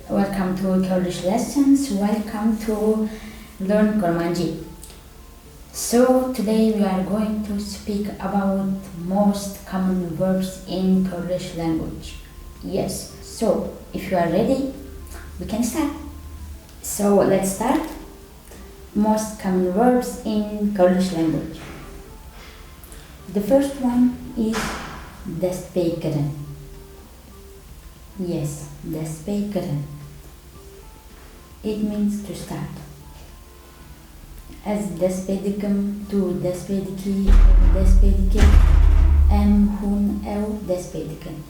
Welcome to Kurdish lessons. Welcome to Learn Kurmanji. So today we are going to speak about most common verbs in Kurdish language. Yes, so if you are ready, we can start. So let's start. Most common verbs in Kurdish language. The first one is DEST BEKIRIN. Yes, DEST BEKIRIN. It means to start. As DEST BEDIKIM, to DEST BEDIKI, DEST BEDIKI, hun, DEST BEDIKIN.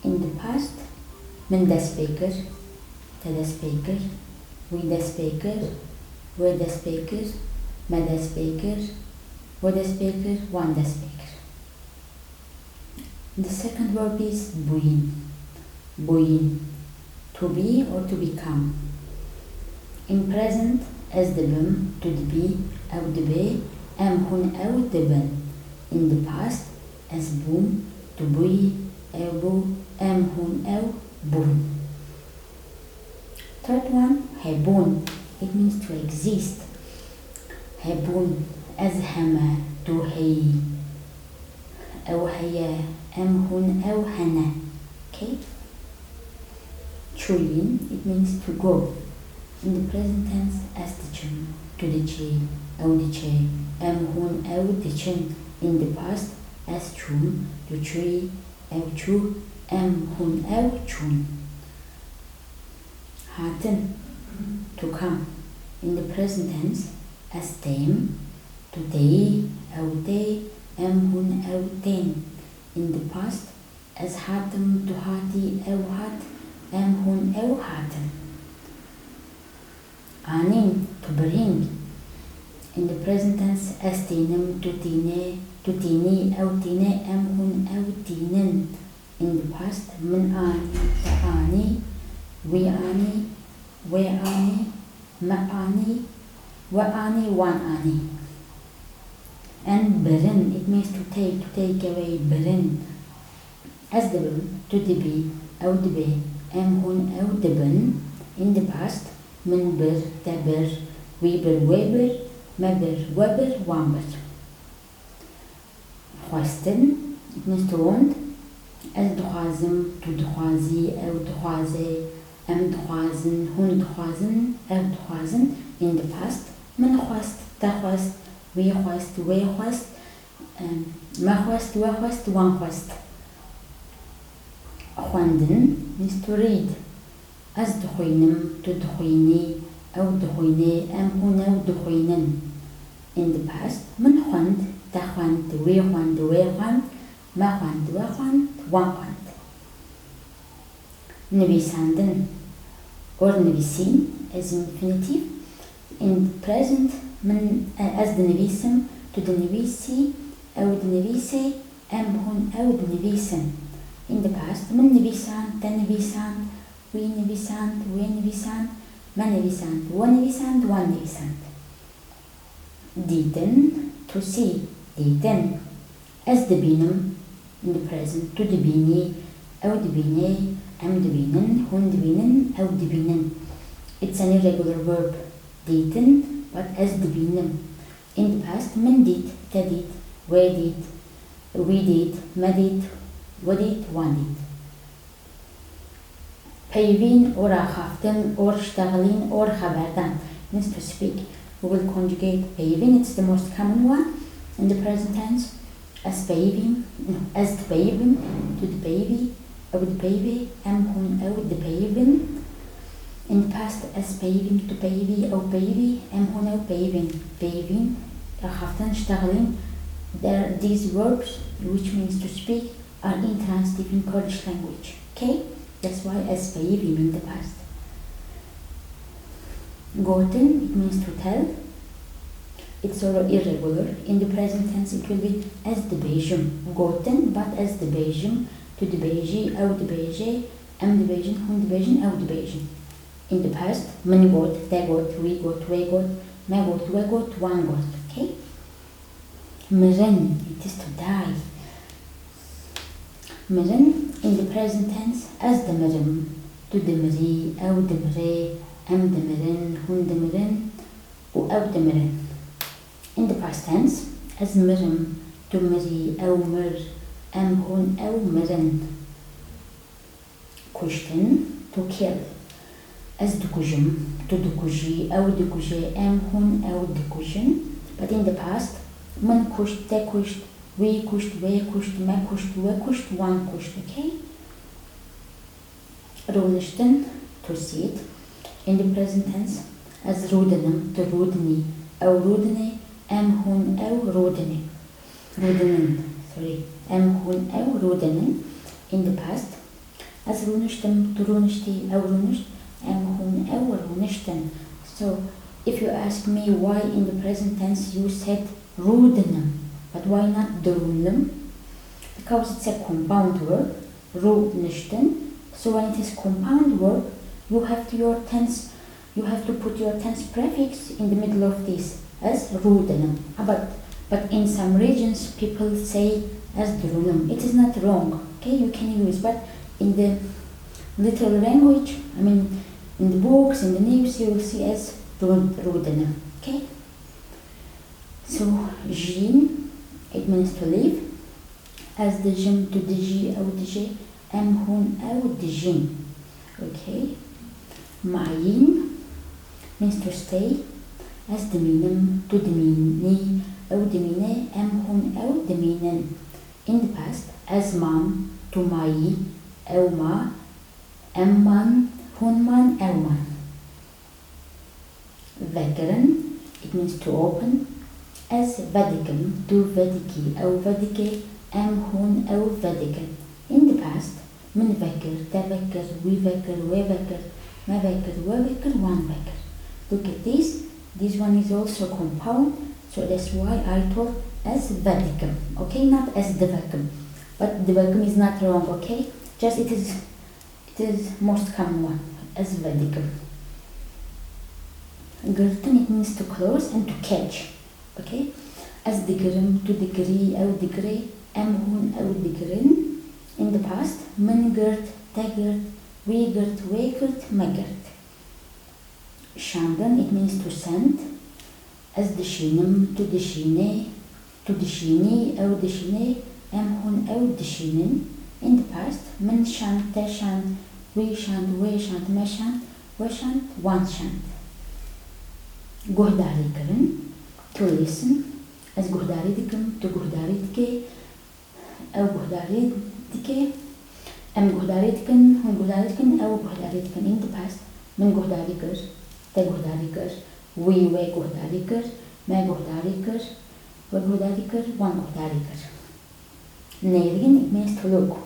In the past, من DEST BEKIR, DEST BEKIR, we DEST BEKIR, we DEST BEKIR, ما DEST BEKIR, we DEST BEKIR, one DEST BEKIR. The second verb is BIHÜSTIN. BIHÜSTIN, to be or to become. In present, as the bim, to the be, أو the be, hun, the ben. In the past, as boom, to be, bu, hun, bun. Third one, hebun. It means to exist. Hebun, as hama, to hey, أو هيا, hun, hana. Okay? Chuyin, it means to go. In the present tense, as the chun, to the che, أو the che, hun, the chin. In the past, as chun, to chui, chu, hun, chun. Haten, to come. In the present tense, as tem, to tei, hun, ten. In the past, as hatem, to hati, hat, hun, haten. ANΗN, to bring. In the present tense, as tinem, to tine, tini, hun, tinen. In the past, min ani, ta ani, we ani, ma ani, wa ani, wan ani. And BERIN, it means to take away BERIN. As the bim, to the be, أو the be, hun, the ben. In the past, من بر تبر ويبر ويبر مبر وبر وامبر. خواستن, it means to want. As دخوازم, to دخوازي, أو دخوازي, دخوازن, hun دخوازن, أو دخوازن. In the past, من خواست, تخواست, we خواست, ما خواست, وان خواست. خواندن means to read. As دخوينم, to دخويني, أو دخويني, hun, دخوينن. In the past, من خواند, تخواند, we خواند, ما خواند, وان خواند. نویساندن or نویسین as infinitive. In the present, من as the نویسم, to the نویسی, أو the نویسي, hun, the نویسن. In the past, من نویسان, تنویسان, we نویسند, ما نویسند, وان نویسند. دیدن, to see, دیدن. As the بینم, in the present, to the بینی, أو the بینی, the بینن, hun the بینن, أو the بینن. It's an irregular verb, دیدن, but as the بینم. In the past, من دید, تدید, we did, ما did, وان did. PEYIVîN or AXAFTIN or اشتغلين or خبردن means to speak. We will conjugate PEYIVîN, it's the most common one in the present tense. As PEYIVîN, as the PEYIVîN, to the PEYIVî, أو the PEYIVî, hun, أو the PEYIVîN. In the past, as PEYIVîN, to PEYIVî, أو PEYIVî, hun, أو PEYIVîN. PEYIVîN, AXAFTIN, اشتغلين. These verbs, which means to speak, are intransitive in Kurdish language. Okay? That's why as PEYIVîN in the past. GOTIN, it means to tell. It's irregular. In the present tense, it will be as the BEJIM. GOTIN, but as the BEJIM, to the BEJI, أو the BEJI, the BEJIN, hun the BEJIN, أو the BEJIN. In the past, من got, they got, we got, ما got, we got, one got. Okay? MIRIN, it is to die. MIRIN, in the present tense, as the MIRIN, to تدمري أو دمري أم دمرن هون دمرن أو دمرن. In the past tense as مرم دمري أو مر أم هون أو مرن. كشتن to kill as دكوجم تدكوجي أو دكوجي أم هون أو دكوجن. But in the past من كشت te كشت we كشت we كشت ما كشت we كشت one كشت. Okay. رونشتن to sit. In the present tense as رودنم to رودني أو رودني أم هون أو رودني. رودنن sorry أم هون أو رودنن. In the past as رونشتم to رونشتي أو رونشت أم هون أو رونشتن. So if you ask me why in the present tense you said رودنم but why not درونم, because it's a compound verb رونشتن. So when it is compound verb you have to put your tense prefix in the middle of this as رودنم. But in some regions people say as درونم. It is not wrong. Okay, you can use, but in the literal language, I mean in the books, in the news, you will see as رودنم. Okay. So جين it means to live as دجم to دجي أو دجي أم هون أو دجين. Okay. معين means to stay as دمينم to دميني أو دميني أم هون أو دمينن. In the past as مام to مايي أو ما أم مان هون مان أو مان. VEKIRIN it means to open as فديكم to فديكي أو فديكي أم هون أو فديكن. In the past من فكر تفكر ويفكر ويفكر ما فكر وفكر وان فكر. Look at this. This one is also compound, so that's why I told as فديكم. Okay, not as دفكم, but دفكم is not wrong. Okay, just it is most common one as فديكم. GIRTIN it means to close and to catch. Okay, as دقرم to degree أو degree أم هون أو دقرن. In the past من قرت تقرت we قرت ويقرت ما قرت. شاندن it means to send as دشينم to دشيني to دشيني أو دشيني أم هون أو دشينن. In the past من شاند تشاند we شاند we شاند ما شاند وشاند وان شاند. GUHDARI كرن to listen as GUHDARI دكم to GUHDARI دكي أو GUHDARي دكي أم GUHDARي دكن هم GUHDARي دكن أو GUHDARي دكن. In the past من GUHDARي كر تا GUHDARي كر we GUHDARي كر ما GUHDARي كر و GUHDARي كر وان GUHDARي كر. NERİN it means to look.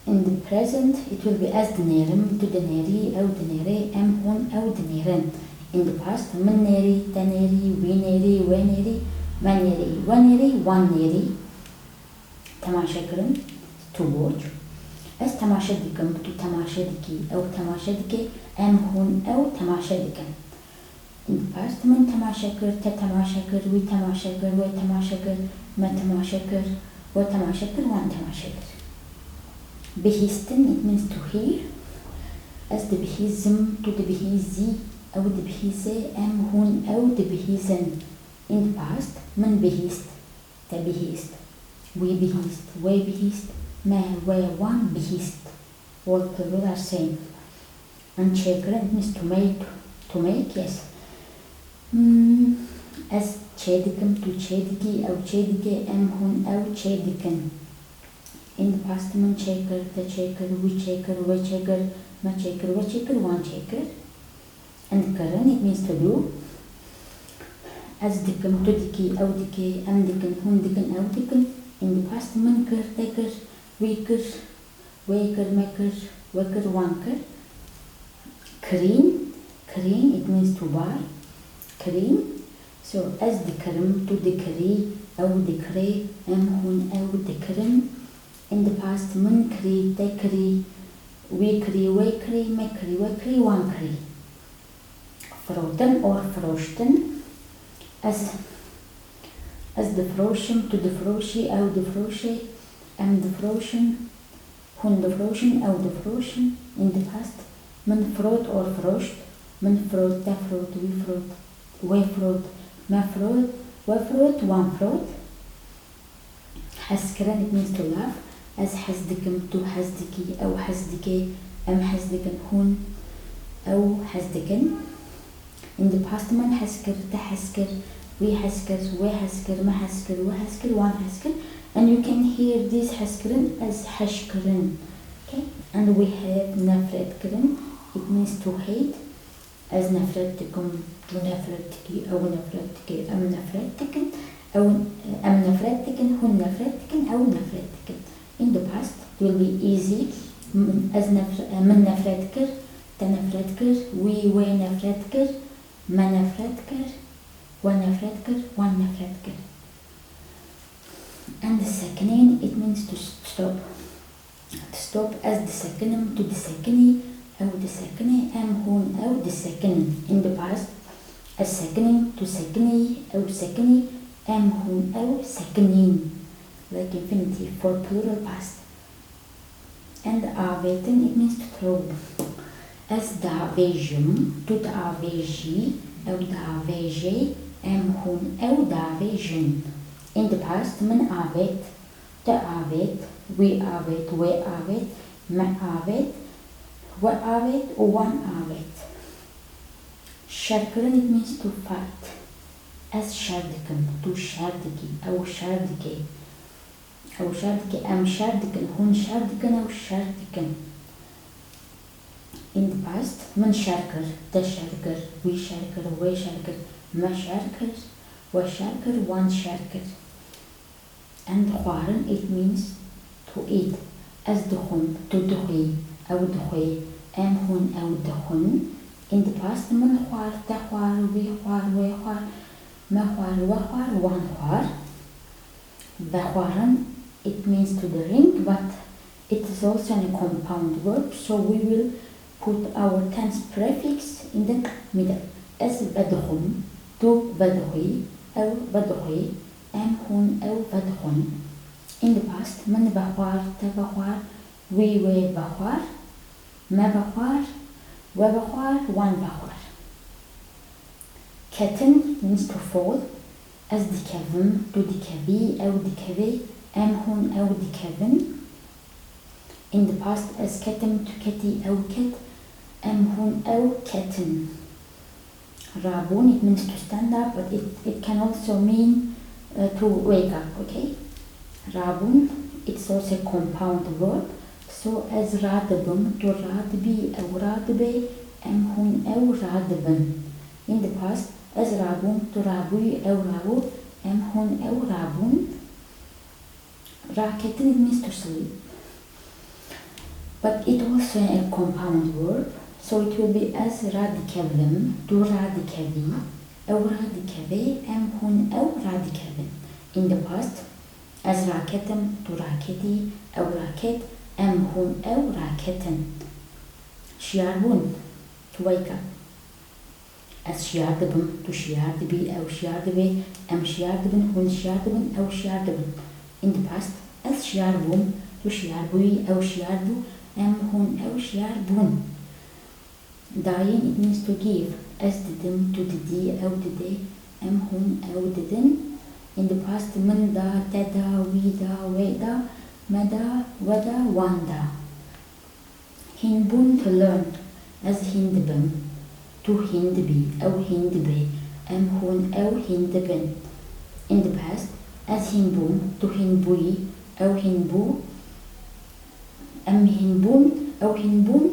In the present it will be as دنيرم to دنيري أو دنيري أم هون أو دنيرن. In the past من نيري تنيري we نيري we نيري ما نيري و نيري وان نيري. تماشا كرن to watch as تماشا دكم to تماشا دكي أو تماشا دكي أم هون أو تماشا دكن. In the past من تماشا كر تتماشا كر we تماشا كر we تماشا كر ما تماشا كر و تماشا كر وان تماشا كر. BIHÜSTIN it means to hear as the BIHÜSM to the BIHÜSI أو the BIHÜSE أم هون أو the BIHÜSN. In the past من BIHÜST تا BIHÜST we BIHÜST we BIHÜST ما we one BIHÜST. All plural are same. And KETIN means to make yes. As KEDIKم to KEDIKI أو KEDIKE أم هون أو KEDIKن. In the past من checker the checker we checker we checker ما checker we checker one checker. And KIRIN it means to do as دكم to دكي أو دكي أم دكن هون دكن أو دكن. In the past من كر تكر we كر we كر ما كر we كر one كر. KIRIN it means to buy. KIRIN. So as دكرم to دكري أو دكري أم هون أو دكرن. In the past من كري تكري we كري we كري ما كري we كري one كري. FIROTIN or FIROTIN as the froschen to the froshi أو the froshi أم the froschen هن دفروشن أو دفروشن in the past من فروت or فروشت من فروت تفروت وفروت وفروت مفروت وفروت وانفروت حسكرن it means to laugh as حسدكم to حسدكي أو حسدكي أم حسدكن هن أو حسدكن in the past من حسكر تحسكر وحسكر وحسكر ما حسكر وحسكر وان حسكر and you can hear this حسكرن as حشكرن. Okay, and we have نفردكرن it means to hate as نفردكم ونفردكي أو نفردكي أم نفردكن أو أم نفردكن هن نفردكن أو نفردكن. In the past it will be easy as من نفردكر تنفردكر ونفردكر ما نفردكر ونفردكر ونفردكر. And the SEKINΗN it means to stop. To stop as the SEKININ to the SEKINI أو the SEKINI أم هون أو the SEKININ. In the past as SEKININ to SEKINI أو SEKINI أم هون أو SEKININ like infinitive for plural past. And AVＥTIN it means to throw. As DAVEJM to DAVEJI أو DAVEJي أم هون أو DAVEJN. In the past من AVET تAVET وAVET وAVEت ما AVET وAVEت وان AVET. شركرن it means to fight as شردكم to شردكي أو شردكي أو شردكي أم شردكن هون شردكن أو شردكن. In the past من شركر تشركر وشركر وشركر ما شركر وشركر وان شركر. And خوارن it means to eat as دخون to دخي أو دخي أم هون أو دخون. In the past من خوار تخوار وخوار وخوار ما خوار وخوار وان خوار. بخوارن it means to drink but it is also a compound verb so we will put our tense prefix in the middle as بدخن to بدخي أو بدخي أم هون أو بدخن. In the past من بخوار تبخوار وبخوار ما بخوار وبخوار وان بخوار. KETIN means to fall as دكفم to دكفي أو دكفي أم هون أو دكفن. In the past as كتم to كتي أو كت أم هون أو كتن. رابون it means to stand up but it can also mean to wake up. Okay, رابون it's also a compound verb so as رادبم to رادبي أو رادبي أم هون أو رادبن. In the past as رابون to رابوي أو رابو أم هون أو رابون. RAKETIN it means to sleep but it also a compound verb so it will be as radikevim to radikevi أو radikevi أم هون أو radikevin. In the past as raketim to raketi أو raket أم هون أو raketin. شياربون to wake up as شياردبم to شياردبي أو شياردبي أم شياردبن هون شياردبن أو شياردبن. In the past as شياربوم to شياربوي أو شياربو أم هون أو شياربون. DAYîN it means to give as ددم to ددي أو ددي أم هون أو ددن. In the past من دا تدا ويدا ويدا مدا ودا واندا. هنبون to learn as هندبم to هندبي أو هندبي أم هون أو هندبن. In the past as هنبون to هنبوي أو هنبو أم هنبون أو هنبون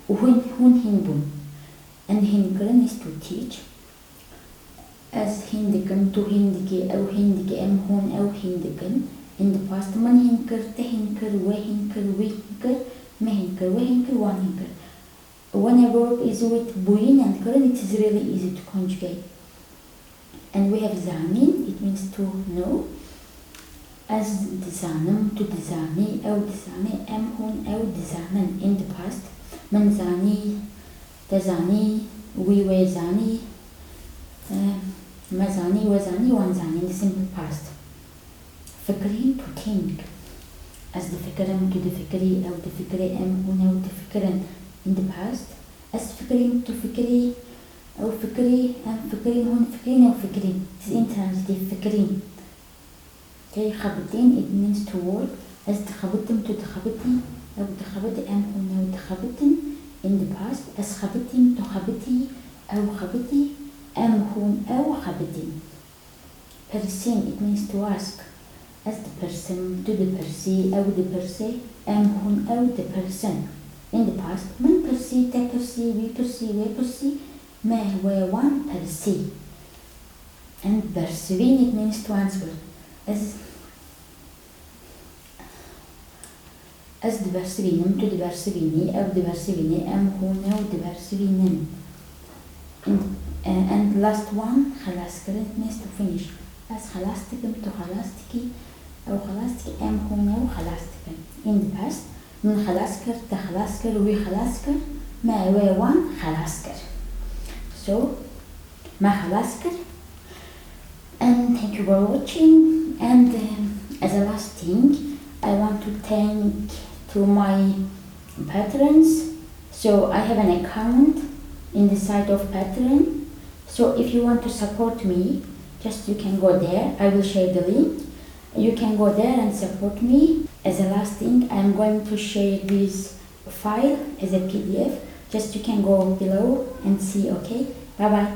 وهون هنبون. And هنكرن is to teach as هندكن to هندكي أو هندكي أم هون أو هندكن. In the past من هنكر تهنكر وهنكر وهنكر ما هنكر وهنكر وهنكر. When a verb is with بوين and كرن it is really easy to conjugate. And we have ZANIN it means to know as دزانم to دزاني أو دزاني أم هون أو دزانن. In the past من زاني تزاني وزاني مزاني وزاني وانزاني in the simple past. فكرين to think as تفكرن تفكري أو تفكري هنا وتفكرن in the past as تفكرين تفكري أو فكري فكرين هون فكرين أو فكرين it's intransitive فكرين. Okay, خبطين it means to work as تخبطتم تخبطي أو تخبطي هنا وتخبطن in the past as خبطتم تخبطي أو خبطي هون أو خبطين. PERSİN it means to ask as the person to the persi أو the perse هون أو the person. In the past من persi te persi we persi we persi ما هو one persi. And BERSIVİN it means to answer as the BERSIVİNim to the BERSIVİNi أو the BERSIVİNi هون أو the BERSIVİNin. And last one خلاص it means to finish as خلاصتكم to خلاصتكي أو خلاصتكي هون أو خلاصتكم. In the past من خلاصكر تخلاصكر وي خلاصكر ما هو one خلاصكر. So ما خلاصكر. And thank you for watching. And as a last thing, I want to thank to my patrons. So I have an account in the site of Patreon. So if you want to support me, just you can go there. I will share the link. You can go there and support me. As a last thing, I'm going to share this file as a PDF. Just you can go below and see. Okay. Bye bye.